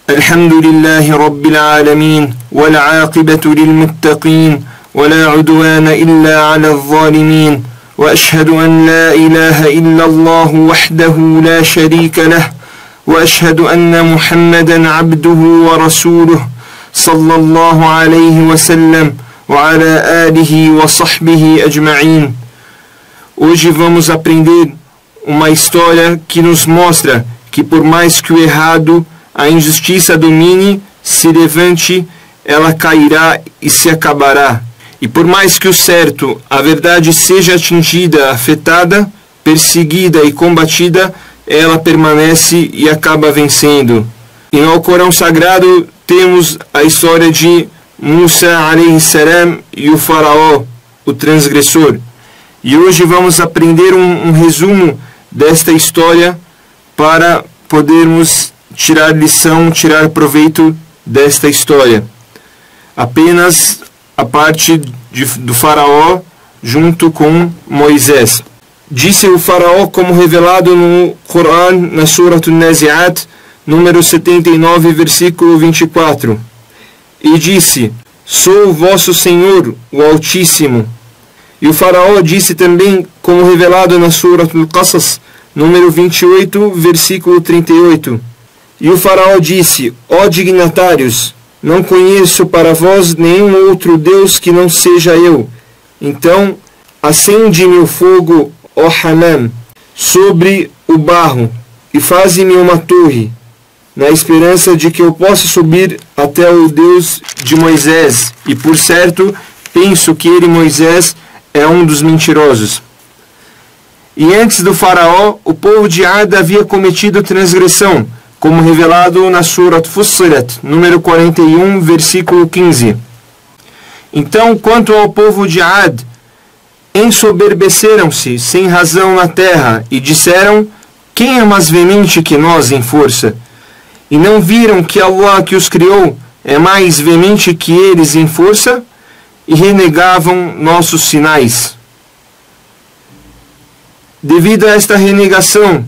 الحمد لله رب العالمين والعاقبة للمتقين ولا عدوان إلا على الظالمين وأشهد أن لا إله إلا الله وحده لا شريك له وأشهد أن محمدا عبده ورسوله صلى الله عليه وسلم وعلى آله وصحبه أجمعين. Hoje vamos aprender uma história que nos mostra que por mais que o errado, a injustiça domine, se levante, ela cairá e se acabará. E por mais que o certo, a verdade seja atingida, afetada, perseguida e combatida, ela permanece e acaba vencendo. E no Alcorão Sagrado temos a história de Musa alayhi salam e o faraó, o transgressor. E hoje vamos aprender um resumo desta história para podermos tirar lição, tirar proveito desta história. Apenas a parte do faraó junto com Moisés. Disse o faraó, como revelado no Corão, na Surah An-Nazi'at, número 79, versículo 24. E disse: sou o vosso Senhor, o Altíssimo. E o faraó disse também, como revelado na Surah Al-Qasas, número 28, versículo 38. E o faraó disse: ó dignatários, não conheço para vós nenhum outro Deus que não seja eu. Então, acende-me o fogo, ó Haman, sobre o barro, e faze-me uma torre, na esperança de que eu possa subir até o Deus de Moisés. E por certo, penso que ele, Moisés, é um dos mentirosos. E antes do faraó, o povo de Ad havia cometido transgressão, como revelado na Surah Fussilat, número 41, versículo 15. Então, quanto ao povo de Ad, ensoberbeceram-se sem razão na terra e disseram: quem é mais veemente que nós em força? E não viram que Allah que os criou é mais veemente que eles em força? E renegavam nossos sinais. Devido a esta renegação,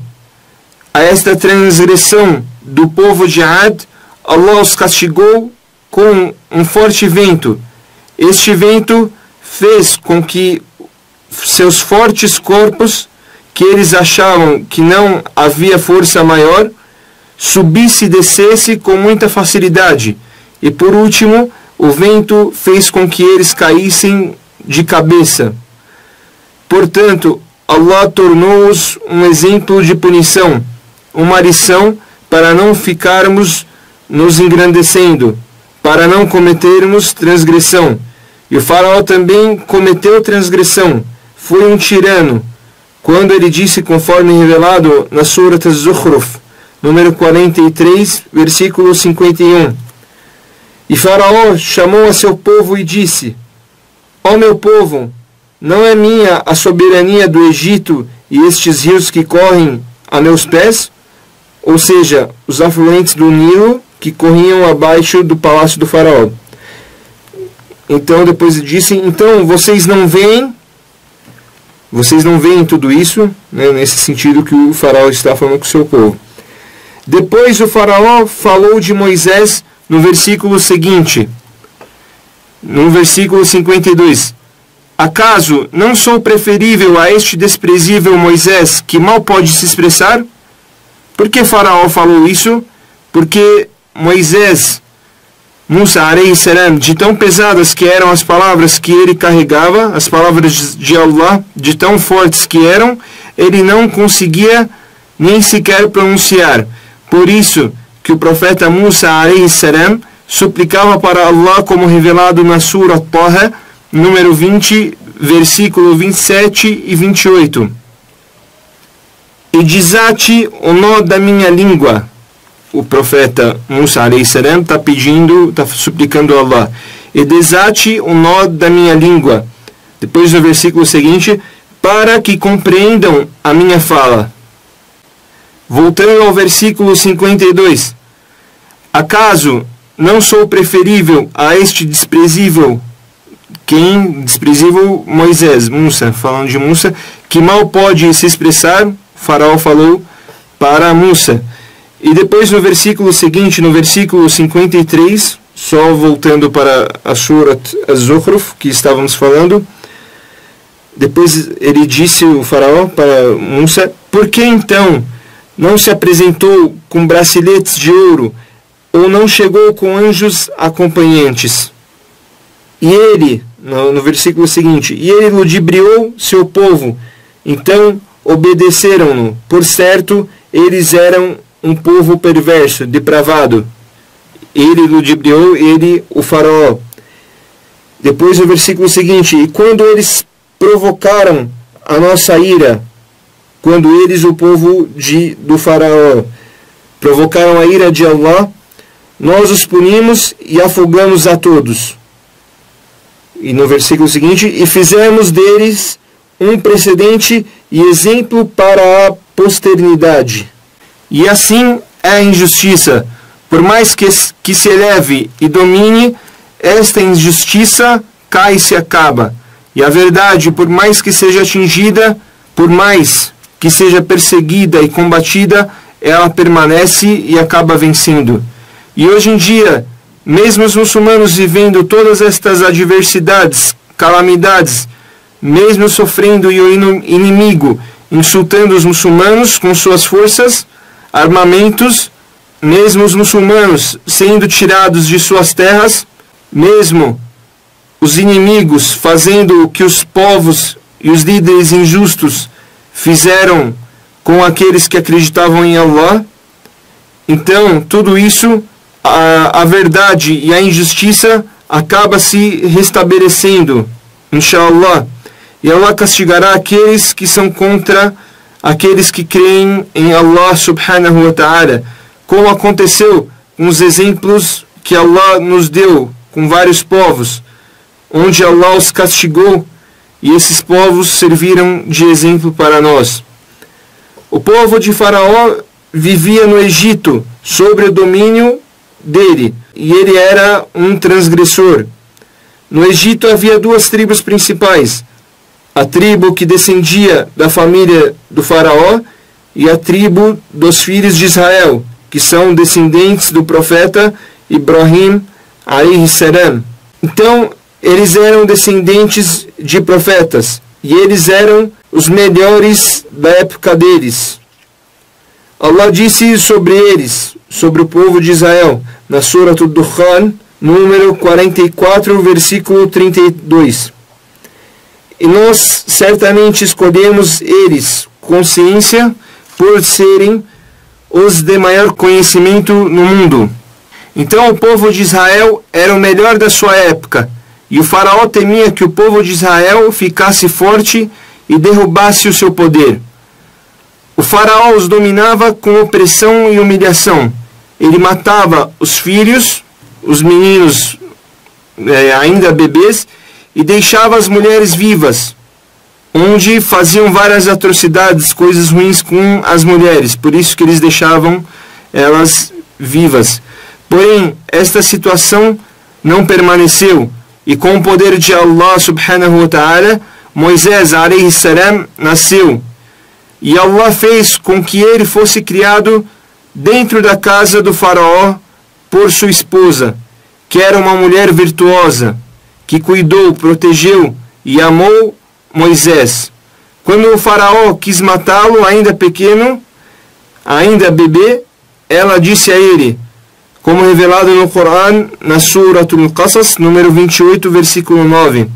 a esta transgressão do povo de Ad, Allah os castigou com um forte vento. Este vento fez com que seus fortes corpos, que eles achavam que não havia força maior, subisse e descesse com muita facilidade. E por último, o vento fez com que eles caíssem de cabeça. Portanto, Allah tornou-os um exemplo de punição, uma lição para não ficarmos nos engrandecendo, para não cometermos transgressão. E o faraó também cometeu transgressão, foi um tirano, quando ele disse, conforme revelado na Surah Az-Zukhruf, número 43, versículo 51. E Faraó chamou a seu povo e disse: ó meu povo, não é minha a soberania do Egito e estes rios que correm a meus pés? Ou seja, os afluentes do Nilo que corriam abaixo do palácio do Faraó. Então depois disse: então vocês não veem tudo isso, né, nesse sentido que o Faraó está falando com o seu povo. Depois o Faraó falou de Moisés no versículo seguinte, no versículo 52. Acaso não sou preferível a este desprezível Moisés, que mal pode se expressar? Por que Faraó falou isso? Porque Moisés, Musa alayhi salam, de tão pesadas que eram as palavras que ele carregava, as palavras de Allah, de tão fortes que eram, ele não conseguia nem sequer pronunciar. Por isso que o profeta Musa alayhi salam suplicava para Allah, como revelado na Surah Taha, número 20, versículo 27 e 28. E desate o nó da minha língua. O profeta Musa alayhi salam está suplicando a Allah. E desate o nó da minha língua. Depois do versículo seguinte, para que compreendam a minha fala. Voltando ao versículo 52. Acaso não sou preferível a este desprezível? Quem? Desprezível Moisés, Musa, falando de Musa, que mal pode se expressar. Faraó falou para Musa. E depois no versículo seguinte, no versículo 53, só voltando para a Surat Az-Zukhruf, que estávamos falando, depois ele disse, o faraó, para Musa: por que então não se apresentou com braceletes de ouro, ou não chegou com anjos acompanhantes? E ele, no versículo seguinte, e ele ludibriou seu povo, então obedeceram-no. Por certo, eles eram um povo perverso, depravado. Ele ludibriou, ele, o faraó. Depois no versículo seguinte, e quando eles provocaram a nossa ira, quando eles, o povo do faraó, provocaram a ira de Allah, nós os punimos e afogamos a todos. E no versículo seguinte, e fizemos deles um precedente e exemplo para a posteridade. E assim é a injustiça. Por mais que se eleve e domine, esta injustiça cai e se acaba. E a verdade, por mais que seja atingida, por mais que seja perseguida e combatida, ela permanece e acaba vencendo. E hoje em dia, mesmo os muçulmanos vivendo todas estas adversidades, calamidades, mesmo sofrendo e o inimigo insultando os muçulmanos com suas forças, armamentos, mesmo os muçulmanos sendo tirados de suas terras, mesmo os inimigos fazendo o que os povos e os líderes injustos fizeram com aqueles que acreditavam em Allah, então tudo isso, a verdade e a injustiça acaba se restabelecendo, inshallah. E Allah castigará aqueles que são contra aqueles que creem em Allah subhanahu wa ta'ala, como aconteceu com os exemplos que Allah nos deu com vários povos, onde Allah os castigou e esses povos serviram de exemplo para nós. O povo de Faraó vivia no Egito sob o domínio dele e ele era um transgressor. No Egito havia duas tribos principais: a tribo que descendia da família do faraó e a tribo dos filhos de Israel, que são descendentes do profeta Ibrahim alayhi salam. Então, eles eram descendentes de profetas e eles eram os melhores da época deles. Allah disse sobre eles, sobre o povo de Israel, na Surat Ad-Dukhan, número 44, versículo 32. E nós certamente escolhemos eles com ciência por serem os de maior conhecimento no mundo. Então o povo de Israel era o melhor da sua época, e o faraó temia que o povo de Israel ficasse forte e derrubasse o seu poder. O faraó os dominava com opressão e humilhação. Ele matava os filhos, os meninos ainda bebês, e deixava as mulheres vivas, onde faziam várias atrocidades, coisas ruins com as mulheres, por isso que eles deixavam elas vivas. Porém, esta situação não permaneceu, e com o poder de Allah subhanahu wa ta'ala, Moisés alayhi salam nasceu, e Allah fez com que ele fosse criado dentro da casa do faraó por sua esposa, que era uma mulher virtuosa, que cuidou, protegeu e amou Moisés. Quando o faraó quis matá-lo, ainda pequeno, ainda bebê, ela disse a ele, como revelado no Corão, na Surat Al-Qasas, número 28, versículo 9.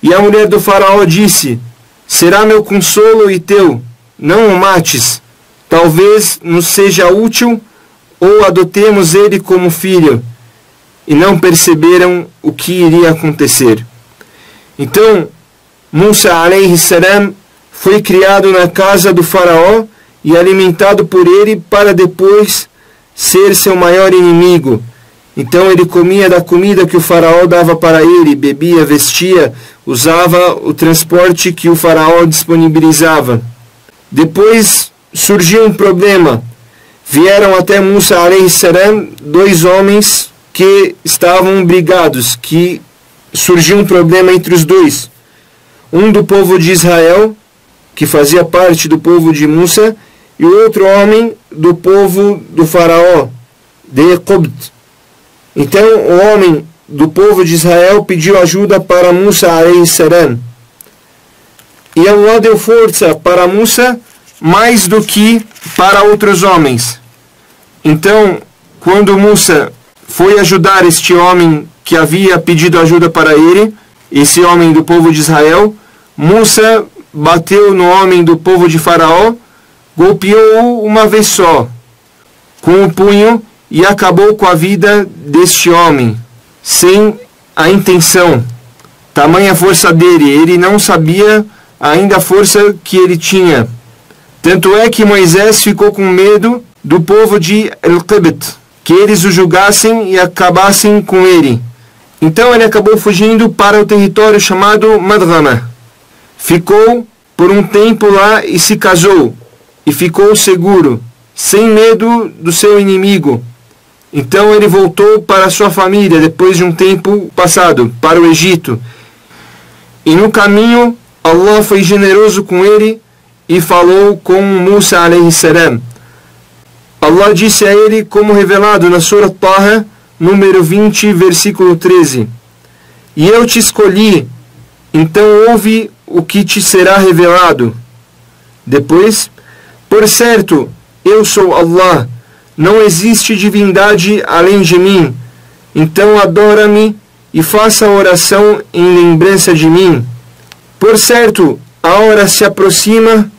E a mulher do faraó disse: será meu consolo e teu, não o mates, talvez nos seja útil, ou adotemos ele como filho. E não perceberam o que iria acontecer. Então, Musa alayhi salam foi criado na casa do faraó e alimentado por ele para depois ser seu maior inimigo. Então ele comia da comida que o faraó dava para ele, bebia, vestia, usava o transporte que o faraó disponibilizava. Depois surgiu um problema. Vieram até Musa alayhi salam dois homens que estavam brigados, que surgiu um problema entre os dois. Um do povo de Israel, que fazia parte do povo de Musa, e o outro homem do povo do faraó, de Eqobt. Então o homem do povo de Israel pediu ajuda para Musa a.s. E Allah deu força para Musa mais do que para outros homens. Então, quando Musa foi ajudar este homem que havia pedido ajuda para ele, esse homem do povo de Israel, Musa bateu no homem do povo de Faraó, golpeou-o uma vez só, com o punho, e acabou com a vida deste homem, sem a intenção. Tamanha força dele, ele não sabia ainda a força que ele tinha. Tanto é que Moisés ficou com medo do povo de Eqobt, que eles o julgassem e acabassem com ele. Então ele acabou fugindo para o território chamado Madrama. Ficou por um tempo lá e se casou, e ficou seguro, sem medo do seu inimigo. Então ele voltou para sua família depois de um tempo passado, para o Egito. E no caminho, Allah foi generoso com ele e falou com Musa a.s. Allah disse a ele, como revelado na Surah Taha, número 20, versículo 13: E eu te escolhi, então ouve o que te será revelado. Depois, por certo, eu sou Allah, não existe divindade além de mim, então adora-me e faça oração em lembrança de mim. Por certo, a hora se aproxima,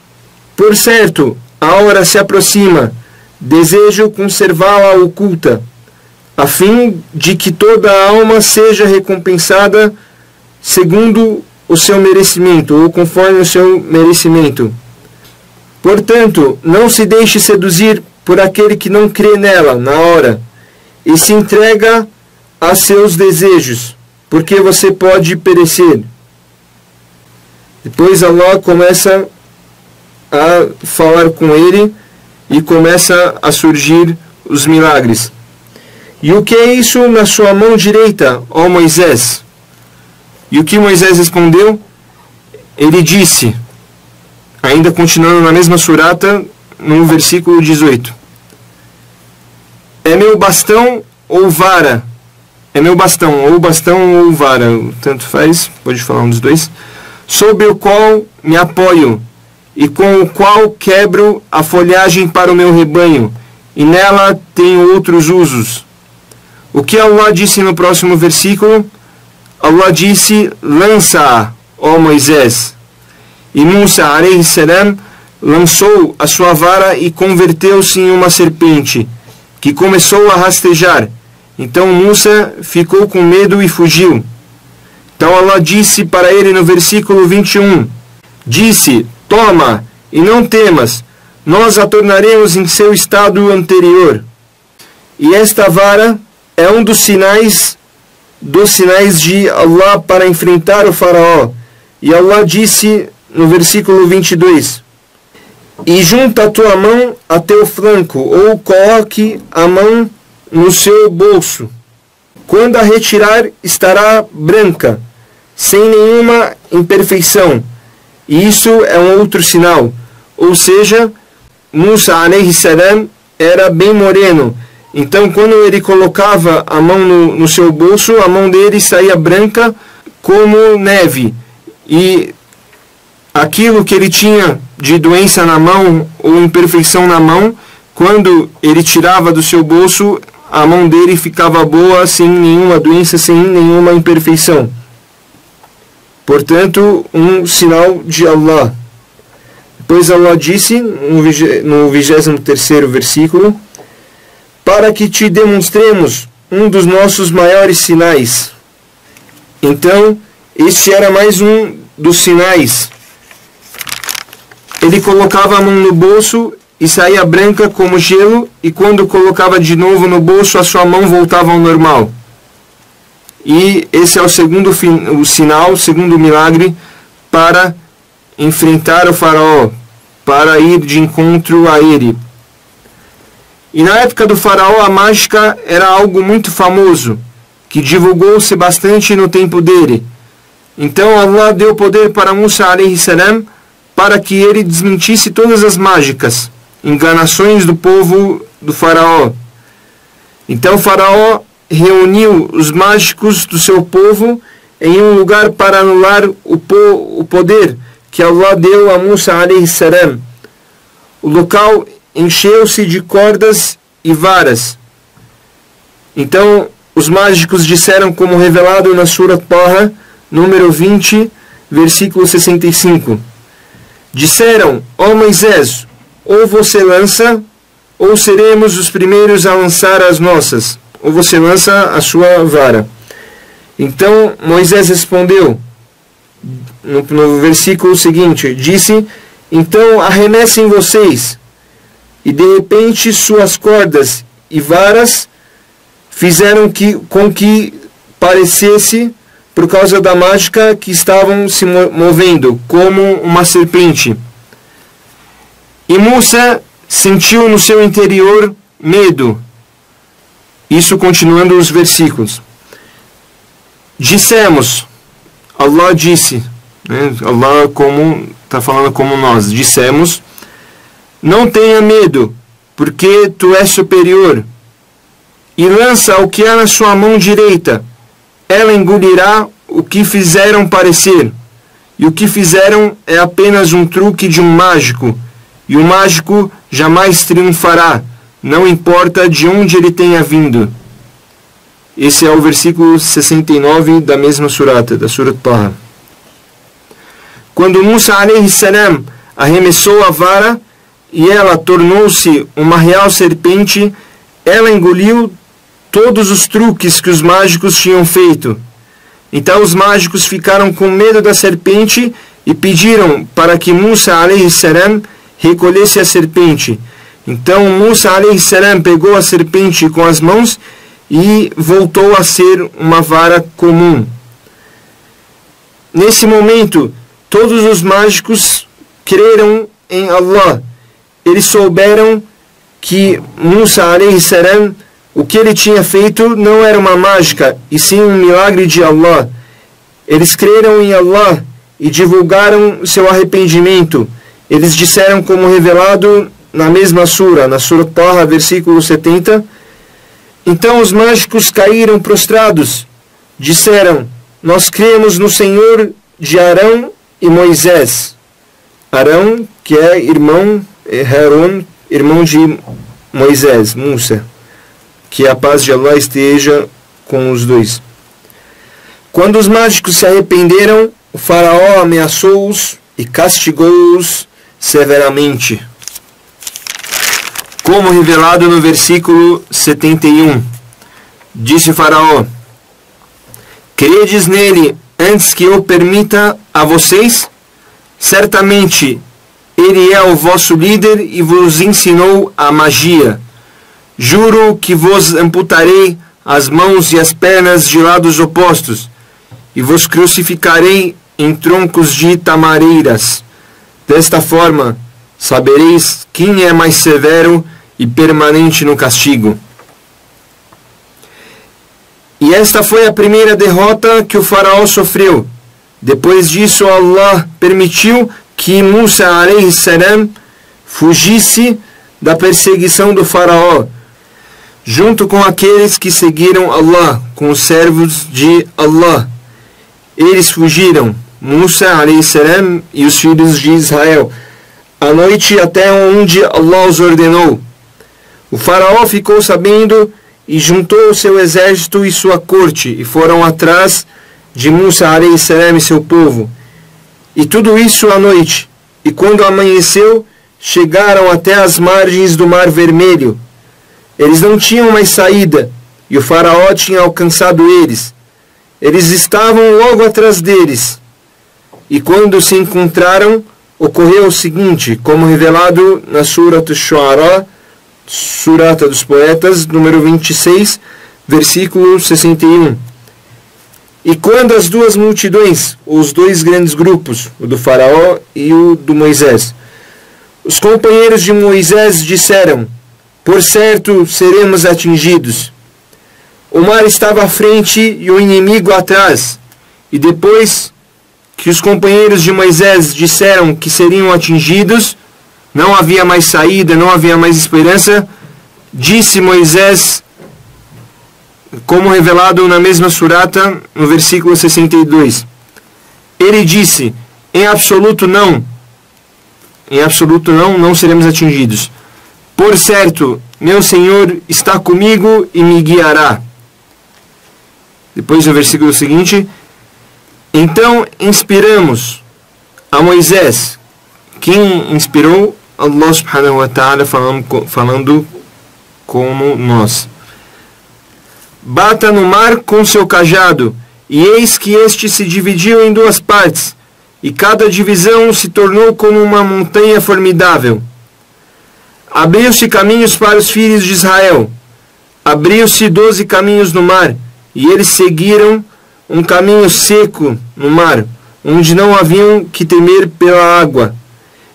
desejo conservá-la oculta, a fim de que toda a alma seja recompensada segundo o seu merecimento, ou conforme o seu merecimento. Portanto, não se deixe seduzir por aquele que não crê nela na hora, e se entrega a seus desejos, porque você pode perecer. Depois Allah começa a falar com ele e começa a surgir os milagres. E o que é isso na sua mão direita, ó Moisés? E o que Moisés respondeu? Ele disse, ainda continuando na mesma surata, no versículo 18: É meu bastão ou vara? É meu bastão, ou bastão ou vara, tanto faz, pode falar um dos dois, sobre o qual me apoio, e com o qual quebro a folhagem para o meu rebanho, e nela tenho outros usos. O que Allah disse no próximo versículo? Allah disse, lança-a, ó Moisés. E Musa, a.s., lançou a sua vara e converteu-se em uma serpente, que começou a rastejar. Então Musa ficou com medo e fugiu. Então Allah disse para ele no versículo 21, disse, toma, e não temas, nós a tornaremos em seu estado anterior. E esta vara é um dos sinais de Allah para enfrentar o faraó. E Allah disse no versículo 22, e junta a tua mão a teu flanco, ou coloque a mão no seu bolso. Quando a retirar, estará branca, sem nenhuma imperfeição. E isso é um outro sinal. Ou seja, Musa a.s. era bem moreno. Então, quando ele colocava a mão no seu bolso, a mão dele saía branca como neve. E aquilo que ele tinha de doença na mão ou imperfeição na mão, quando ele tirava do seu bolso, a mão dele ficava boa, sem nenhuma doença, sem nenhuma imperfeição. Portanto, um sinal de Allah. Depois Allah disse, no 23º versículo, para que te demonstremos um dos nossos maiores sinais. Então, este era mais um dos sinais. Ele colocava a mão no bolso e saía branca como gelo, e quando colocava de novo no bolso, a sua mão voltava ao normal. E esse é o segundo sinal, o segundo milagre para enfrentar o faraó, para ir de encontro a ele. E na época do faraó, a mágica era algo muito famoso, que divulgou-se bastante no tempo dele. Então Allah deu poder para Musa a.s. para que ele desmentisse todas as mágicas. enganações do povo do faraó. Então o faraó reuniu os mágicos do seu povo em um lugar para anular o poder que Allah deu a Musa alayhi salam. O local encheu-se de cordas e varas. Então os mágicos disseram, como revelado na Sura Taha, número 20, versículo 65. Disseram: ó Moisés, ou você lança, ou seremos os primeiros a lançar as nossas, ou você lança a sua vara. Então Moisés respondeu, no versículo seguinte, disse: então arremessem vocês. E de repente suas cordas e varas fizeram com que parecesse, por causa da mágica, que estavam se movendo como uma serpente. E Musa sentiu no seu interior medo. Isso continuando os versículos. Dissemos, Allah disse, né? Allah está falando como nós, dissemos: não tenha medo, porque tu és superior, e lança o que há na sua mão direita, ela engolirá o que fizeram parecer, e o que fizeram é apenas um truque de um mágico, e o mágico jamais triunfará, não importa de onde ele tenha vindo. Esse é o versículo 69 da mesma surata, da Surat Taha. Quando Musa alayhi salam arremessou a vara e ela tornou-se uma real serpente, ela engoliu todos os truques que os mágicos tinham feito. Então os mágicos ficaram com medo da serpente e pediram para que Musa alayhi salam recolhesse a serpente. Então Musa alayhi salam pegou a serpente com as mãos e voltou a ser uma vara comum. Nesse momento, todos os mágicos creram em Allah. Eles souberam que Musa alayhi salam, o que ele tinha feito não era uma mágica, e sim um milagre de Allah. Eles creram em Allah e divulgaram seu arrependimento. Eles disseram, como revelado na mesma sura, na Sura Taha, versículo 70, então os mágicos caíram prostrados. Disseram: nós cremos no Senhor de Arão e Moisés. Arão, que é irmão, Harun, irmão de Moisés, Musa. Que a paz de Allah esteja com os dois. Quando os mágicos se arrependeram, o faraó ameaçou-os e castigou-os severamente. Como revelado no versículo 71. Disse o faraó: credes nele antes que eu permita a vocês? Certamente ele é o vosso líder e vos ensinou a magia. Juro que vos amputarei as mãos e as pernas de lados opostos, e vos crucificarei em troncos de tamareiras. Desta forma, sabereis quem é mais severo e permanente no castigo. E esta foi a primeira derrota que o faraó sofreu. Depois disso, Allah permitiu que Musa alayhi salam fugisse da perseguição do faraó, junto com aqueles que seguiram Allah, com os servos de Allah. Eles fugiram, Musa alayhi salam e os filhos de Israel, à noite até onde Allah os ordenou. O faraó ficou sabendo e juntou seu exército e sua corte, e foram atrás de Musa alayhi salam e seu povo. E tudo isso à noite. E quando amanheceu, chegaram até as margens do Mar Vermelho. Eles não tinham mais saída, e o faraó tinha alcançado eles. Eles estavam logo atrás deles. E quando se encontraram, ocorreu o seguinte, como revelado na Surat Ash-Shu'ara, Surata dos Poetas, número 26, versículo 61. E quando as duas multidões, os dois grandes grupos, o do faraó e o do Moisés, os companheiros de Moisés disseram: por certo seremos atingidos. O mar estava à frente e o inimigo atrás. E depois que os companheiros de Moisés disseram que seriam atingidos, não havia mais saída, não havia mais esperança, disse Moisés, como revelado na mesma surata, no versículo 62. Ele disse, em absoluto não, não seremos atingidos. Por certo, meu Senhor está comigo e me guiará. Depois no versículo seguinte, então inspiramos a Moisés. Quem inspirou? Allah subhanahu wa ta'ala falando como nós. Bata no mar com seu cajado, e eis que este se dividiu em duas partes, e cada divisão se tornou como uma montanha formidável. Abriu-se caminhos para os filhos de Israel. Abriu-se 12 caminhos no mar, e eles seguiram um caminho seco no mar, onde não haviam que temer pela água.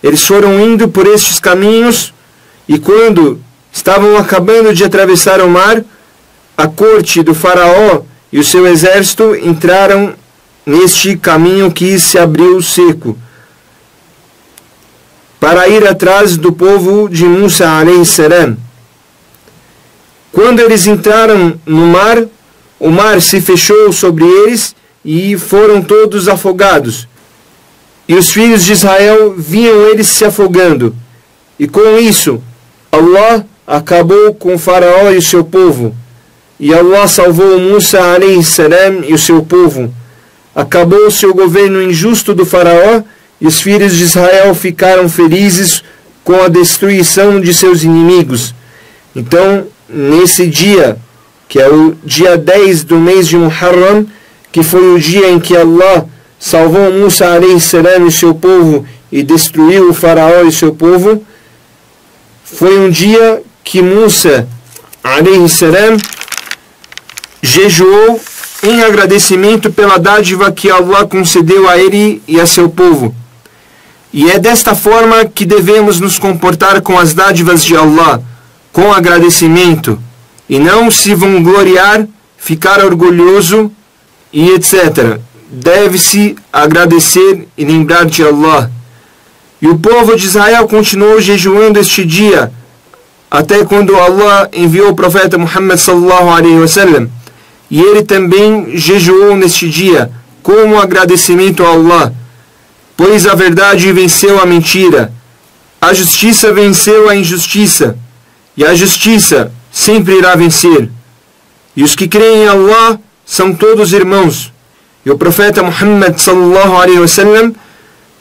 Eles foram indo por estes caminhos, e quando estavam acabando de atravessar o mar, a corte do faraó e o seu exército entraram neste caminho que se abriu seco, para ir atrás do povo de Musa alayhi salam. Quando eles entraram no mar, o mar se fechou sobre eles e foram todos afogados. E os filhos de Israel viam eles se afogando. E com isso, Allah acabou com o faraó e o seu povo. E Allah salvou Musa alayhi salam e o seu povo. Acabou o seu governo injusto do faraó, e os filhos de Israel ficaram felizes com a destruição de seus inimigos. Então, nesse dia, que é o dia 10 do mês de Muharram, que foi o dia em que Allah salvou Musa alayhi salam e seu povo e destruiu o faraó e seu povo, foi um dia que Musa alayhi salam jejuou em agradecimento pela dádiva que Allah concedeu a ele e a seu povo. E é desta forma que devemos nos comportar com as dádivas de Allah, com agradecimento, e não se vangloriar, ficar orgulhoso e etc. Deve-se agradecer e lembrar de Allah. E o povo de Israel continuou jejuando este dia, até quando Allah enviou o profeta Muhammad sallallahu alaihi wasallam, e ele também jejuou neste dia, como agradecimento a Allah. Pois a verdade venceu a mentira, a justiça venceu a injustiça, e a justiça sempre irá vencer. E os que creem em Allah são todos irmãos. E o profeta Muhammad sallallahu alaihi wasallam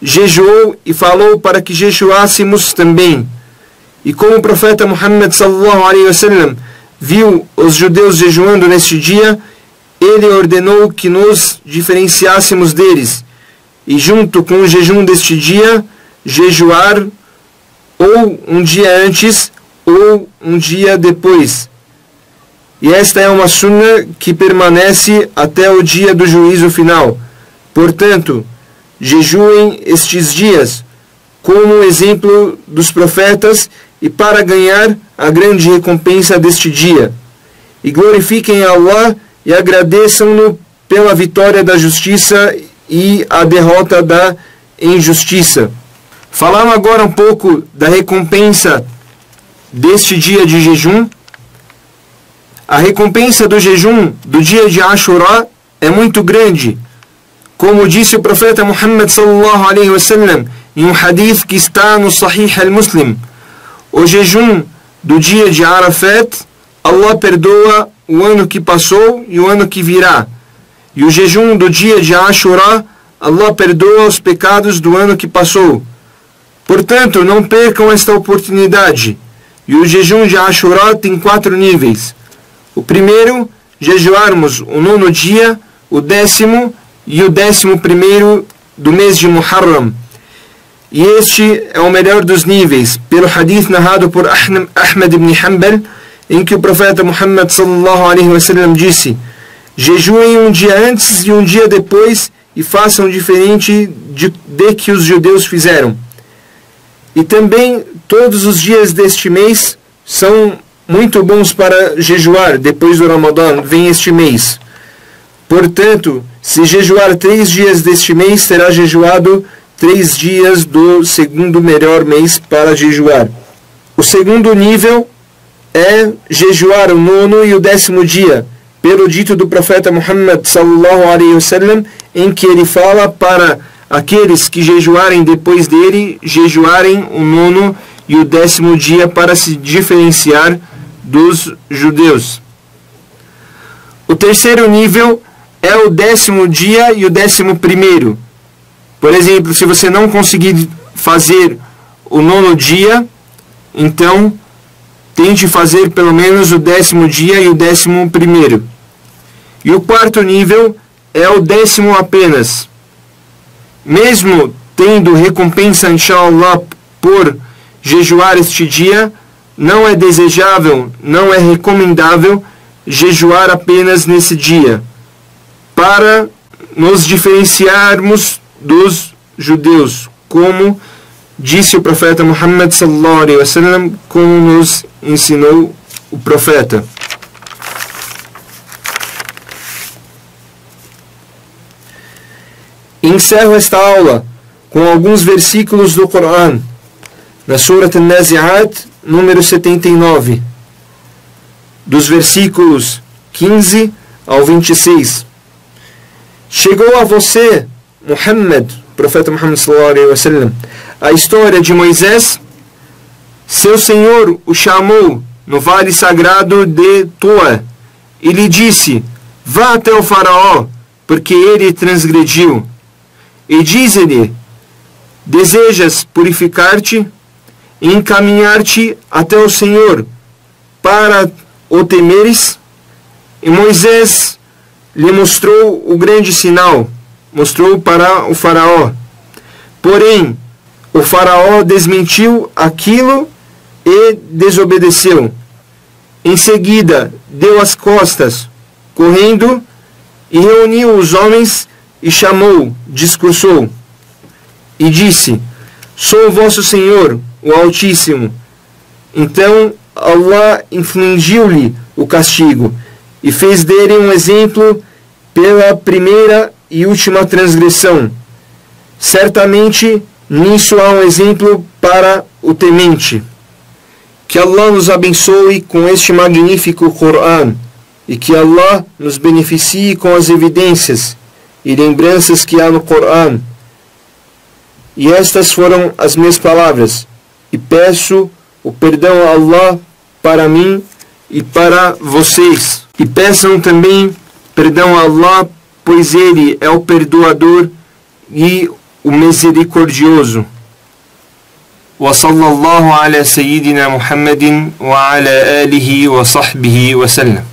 jejuou e falou para que jejuássemos também. E como o profeta Muhammad sallallahu alaihi wasallam viu os judeus jejuando neste dia, ele ordenou que nos diferenciássemos deles, e junto com o jejum deste dia, jejuar ou um dia antes ou um dia depois. E esta é uma sunna que permanece até o dia do juízo final. Portanto, jejuem estes dias como exemplo dos profetas e para ganhar a grande recompensa deste dia. E glorifiquem Allah e agradeçam-no pela vitória da justiça e a derrota da injustiça. Falando agora um pouco da recompensa deste dia de jejum. A recompensa do jejum do dia de Ashura é muito grande. Como disse o profeta Muhammad sallallahu alaihi wasallam em um hadith que está no Sahih al-Muslim, o jejum do dia de Arafat, Allah perdoa o ano que passou e o ano que virá. E o jejum do dia de Ashura, Allah perdoa os pecados do ano que passou. Portanto, não percam esta oportunidade. E o jejum de Ashura tem 4 níveis. O primeiro, jejuarmos o 9º dia, o 10º e o 11º do mês de Muharram. E este é o melhor dos níveis, pelo hadith narrado por Ahmad ibn Hanbal, em que o profeta Muhammad sallallahu alaihi wasallam disse: jejuem um dia antes e um dia depois e façam diferente de que os judeus fizeram. E também todos os dias deste mês são muito bons para jejuar. Depois do Ramadã vem este mês. Portanto, se jejuar 3 dias deste mês, será jejuado 3 dias do segundo melhor mês para jejuar. O segundo nível é jejuar o 9º e o 10º dia, pelo dito do profeta Muhammad sallallahu alaihi wasallam, em que ele fala para aqueles que jejuarem depois dele, jejuarem o 9º e o 10º dia para se diferenciar dos judeus. O terceiro nível é o 10º dia e o 11º. Por exemplo, se você não conseguir fazer o 9º dia, então tente fazer pelo menos o 10º dia e o 11º. E o quarto nível é o 10º apenas. Mesmo tendo recompensa, inshallah, por jejuar este dia, não é desejável, não é recomendável jejuar apenas nesse dia, para nos diferenciarmos dos judeus, como disse o profeta Muhammad sallallahu alaihi wasallam, como nos ensinou o profeta. Encerro esta aula com alguns versículos do Coran, na Surat An-Nazi'at, número 79, dos versículos 15 ao 26. Chegou a você, Muhammad, profeta Muhammad sallallahu alaihi wasallam, a história de Moisés. Seu Senhor o chamou no vale sagrado de Toa e lhe disse: vá até o faraó, porque ele transgrediu. E diz-lhe: desejas purificar-te e encaminhar-te até o Senhor para o temeres? E Moisés lhe mostrou o grande sinal, mostrou para o faraó. Porém, o faraó desmentiu aquilo e desobedeceu. Em seguida, deu as costas, correndo, e reuniu os homens e chamou, discursou, e disse: sou vosso Senhor, o Altíssimo. Então Allah infligiu-lhe o castigo e fez dele um exemplo pela primeira e última transgressão. Certamente nisso há um exemplo para o temente. Que Allah nos abençoe com este magnífico Coran e que Allah nos beneficie com as evidências e lembranças que há no Coran. E estas foram as minhas palavras, e peço o perdão a Allah para mim e para vocês. E peçam também perdão a Allah, pois Ele é o perdoador e o misericordioso. وصلى الله على سيدنا محمد وعلى آله وصحبه وسلم.